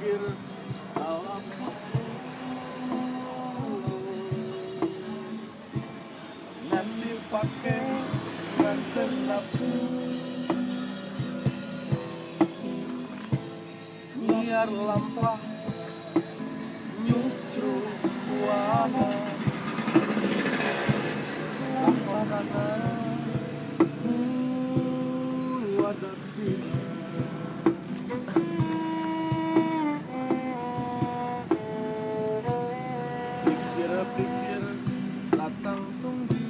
pikir salah nan dipake nganten nafsu biar lampah nyucru kuana lampakana wadah sini pikir-pikir datang tunggu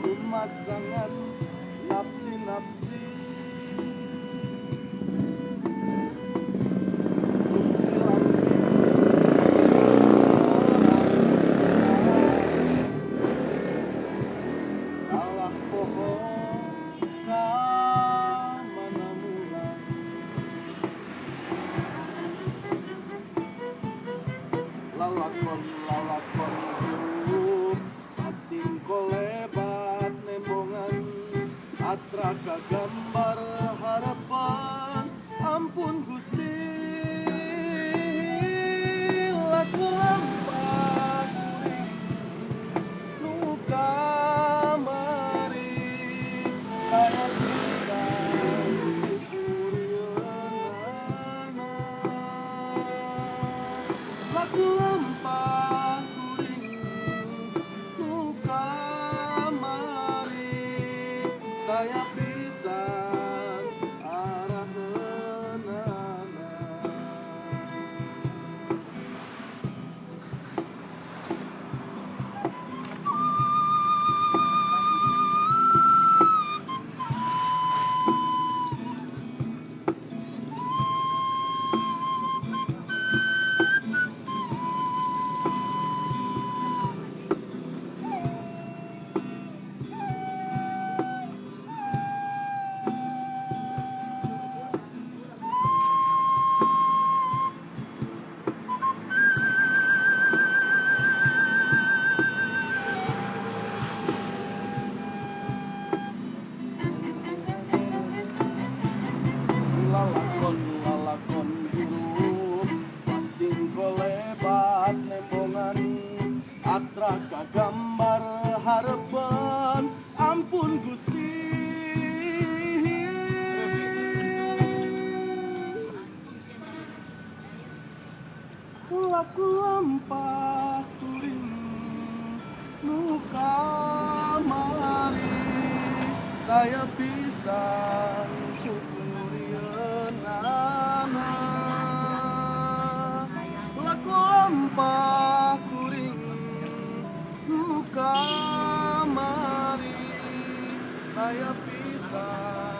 rumah sangat nafsi-nafsi lalakon hirup ating kolebat nembongan atra kagambar harapan ampun Gusti laku lampat nu kamari kaya kita laku lampat kuring nu kamari kaya pisan arah renana lalakon hirup ating kolebat nembongan atra kagambar harapan ampun Gusti laku lampah turing nu kamari kaya pisan laku lampah kuring nu kamari kaya pisan